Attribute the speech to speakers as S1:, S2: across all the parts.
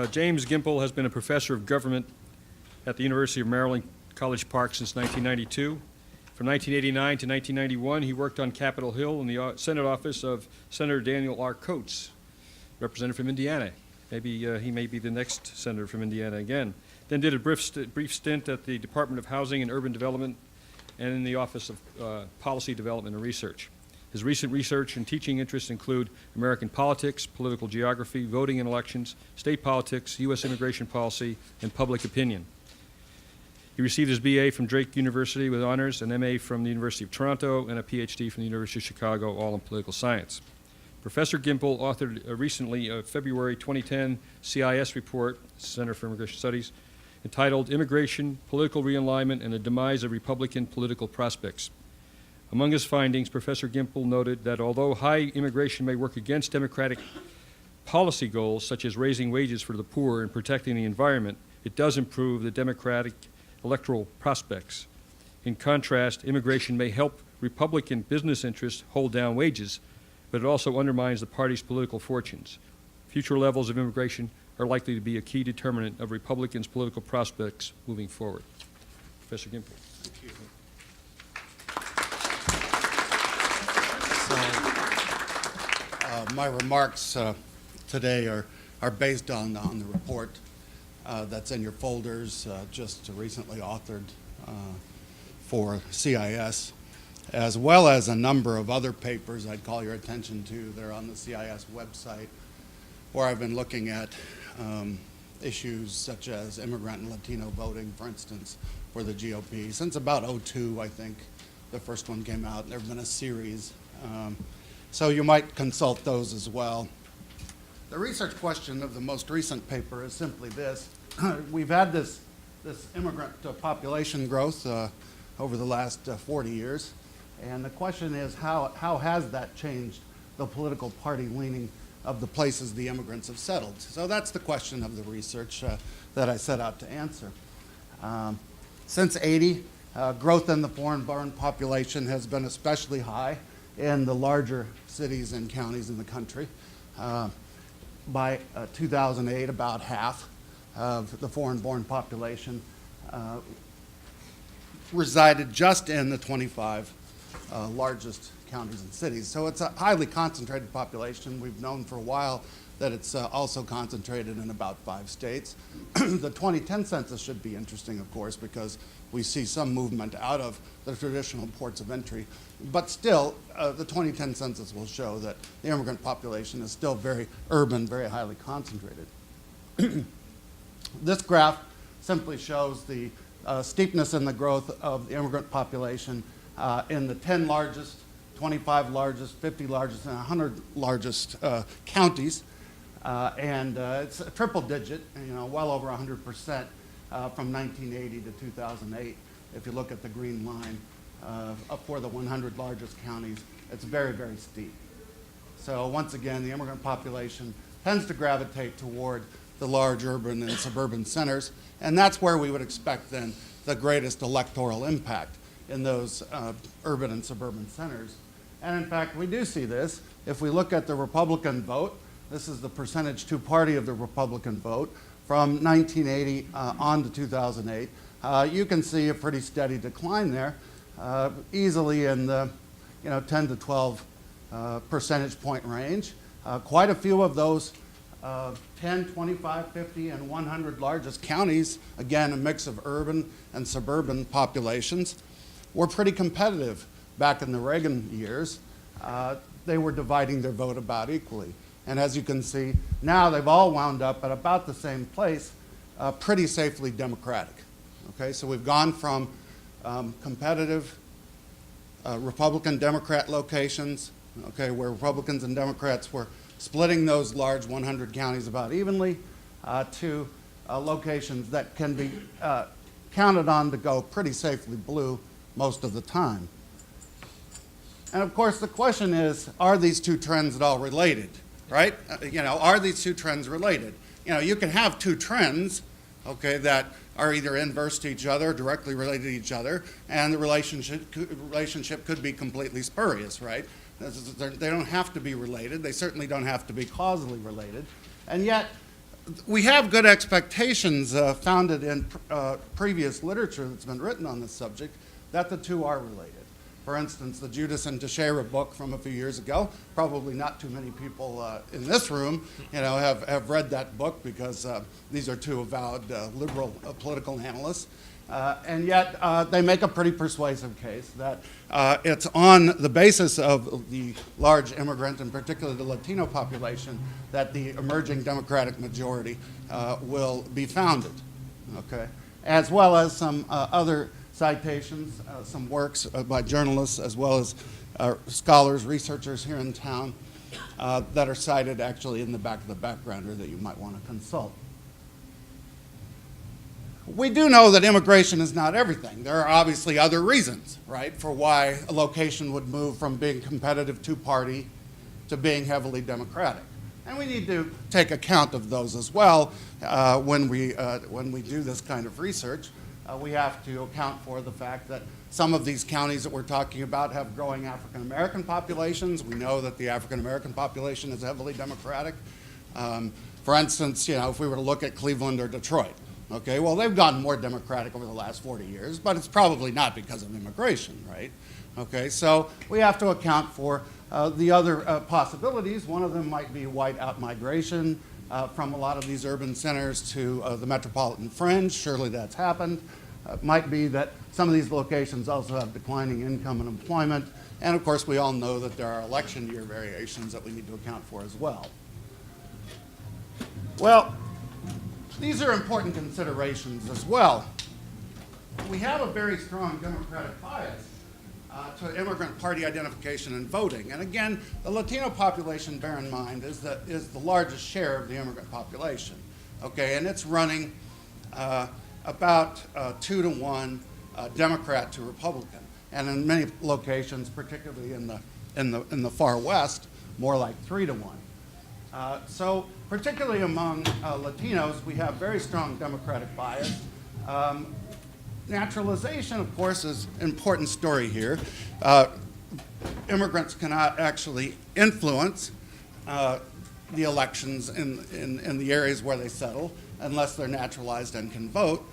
S1: James Gimple has been a professor of government at the University of Maryland, College Park since 1992. From 1989 to 1991, he worked on Capitol Hill in the Senate office of Senator Daniel R. Coates, representative from Indiana. Maybe he may be the next senator from Indiana again. Then did a brief stint at the Department of Housing and Urban Development and in the Office of Policy Development and Research. His recent research and teaching interests include American politics, political geography, voting and elections, state politics, U.S. immigration policy, and public opinion. He received his BA from Drake University with honors, an MA from the University of Toronto, and a PhD from the University of Chicago, all in political science. Professor Gimple authored recently a February 2010 CIS report, Center for Immigration Studies, entitled Immigration, Political Realignment, and the Demise of Republican Political Prospects. Among his findings, Professor Gimple noted that although high immigration may work against democratic policy goals, such as raising wages for the poor and protecting the environment, it does improve the democratic electoral prospects. In contrast, immigration may help Republican business interests hold down wages, but it also undermines the party's political fortunes. Future levels of immigration are likely to be a key determinant of Republicans' political prospects moving forward. Professor Gimple.
S2: Thank you. My remarks today are based on the report that's in your folders, just recently authored for CIS, as well as a number of other papers I'd call your attention to. They're on the CIS website, where I've been looking at issues such as immigrant and Latino voting, for instance, for the GOP. Since about '02, I think, the first one came out, and there have been a series. So you might consult those as well. The research question of the most recent paper is simply this. We've had this immigrant population growth over the last 40 years, and the question is how has that changed the political party leaning of the places the immigrants have settled? So that's the question of the research that I set out to answer. Since '80, growth in the foreign-born population has been especially high in the larger cities and counties in the country. By 2008, about half of the foreign-born population resided just in the 25 largest counties and cities. So it's a highly concentrated population. We've known for a while that it's also concentrated in about 5 states. The 2010 census should be interesting, of course, because we see some movement out of the traditional ports of entry. But still, the 2010 census will show that the immigrant population is still very urban, very highly concentrated. This graph simply shows the steepness in the growth of the immigrant population in the 10 largest, 25 largest, 50 largest, and 100 largest counties. It's a triple digit, well over 100% from 1980 to 2008. If you look at the green line up for the 100 largest counties, it's very, very steep. So once again, the immigrant population tends to gravitate toward the large urban and suburban centers, and that's where we would expect then the greatest electoral impact in those urban and suburban centers. And in fact, we do see this. If we look at the Republican vote, this is the percentage two-party of the Republican vote from 1980 on to 2008. You can see a pretty steady decline there, easily in the 10 to 12 percentage point range. Quite a few of those 10, 25, 50, and 100 largest counties, again, a mix of urban and suburban populations, were pretty competitive back in the Reagan years. They were dividing their vote about equally. And as you can see, now they've all wound up at about the same place, pretty safely Democratic. Okay, so we've gone from competitive Republican-Democrat locations, okay, where Republicans and Democrats were splitting those large 100 counties about evenly, to locations that can be counted on to go pretty safely blue most of the time. And of course, the question is, are these two trends at all related, right? Are these two trends related? You can have two trends, okay, that are either inverse to each other, directly related to each other, and the relationship could be completely spurious, right? They don't have to be related. They certainly don't have to be causally related. And yet, we have good expectations founded in previous literature that's been written on this subject that the two are related. For instance, the Judas and Teixeira book from a few years ago, probably not too many people in this room have read that book because these are two avowed liberal political analysts. And yet they make a pretty persuasive case that it's on the basis of the large immigrant, and particularly the Latino population, that the emerging Democratic majority will be founded, okay? As well as some other citations, some works by journalists as well as scholars, researchers here in town that are cited actually in the back of the backgrounder that you might want to consult. We do know that immigration is not everything. There are obviously other reasons, right, for why a location would move from being competitive two-party to being heavily Democratic. And we need to take account of those as well when we do this kind of research. We have to account for the fact that some of these counties that we're talking about have growing African American populations. We know that the African American population is heavily Democratic. For instance, if we were to look at Cleveland or Detroit, okay, well, they've gotten more Democratic over the last 40 years, but it's probably not because of immigration, right? Okay, so we have to account for the other possibilities. One of them might be white out-migration from a lot of these urban centers to the metropolitan fringe. Surely that's happened. It might be that some of these locations also have declining income and employment. And of course, we all know that there are election year variations that we need to account for as well. Well, these are important considerations as well. We have a very strong Democratic bias to immigrant party identification and voting. And again, the Latino population, bear in mind, is the largest share of the immigrant population. Okay, and it's running about 2-to-1 Democrat to Republican. And in many locations, particularly in the far west, more like 3-to-1. So particularly among Latinos, we have very strong Democratic bias. Naturalization, of course, is an important story here. Immigrants cannot actually influence the elections in the areas where they settle unless they're naturalized and can vote.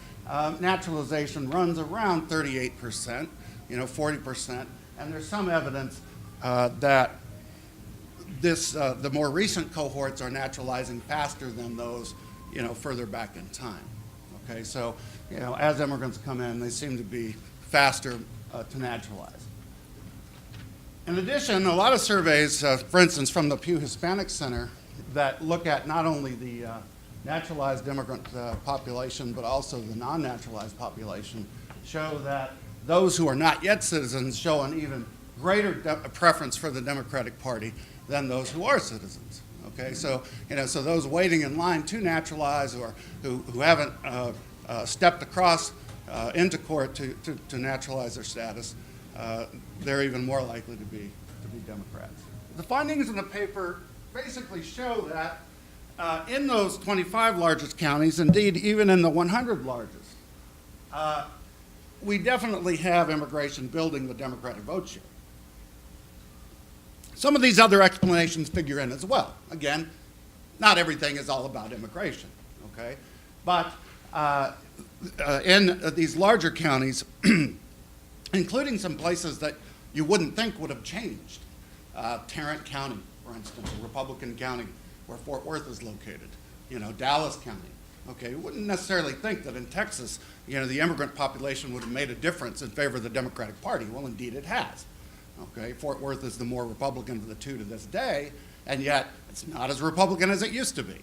S2: Naturalization runs around 38%, 40%, and there's some evidence that the more recent cohorts are naturalizing faster than those, further back in time. Okay, so, as immigrants come in, they seem to be faster to naturalize. In addition, a lot of surveys, for instance, from the Pew Hispanic Center, that look at not only the naturalized immigrant population, but also the non-naturalized population, show that those who are not yet citizens show an even greater preference for the Democratic Party than those who are citizens. Okay, so so those waiting in line to naturalize or who haven't stepped across into court to naturalize their status, they're even more likely to be Democrats. The findings in the paper basically show that in those 25 largest counties, indeed even in the 100 largest, we definitely have immigration building the Democratic vote share. Some of these other explanations figure in as well. Again, not everything is all about immigration, okay? But in these larger counties, including some places that you wouldn't think would have changed, Tarrant County, for instance, a Republican county where Fort Worth is located, Dallas County. Okay, you wouldn't necessarily think that in Texas, the immigrant population would have made a difference in favor of the Democratic Party. Well, indeed it has. Okay, Fort Worth is the more Republican of the two to this day, and yet it's not as Republican as it used to be.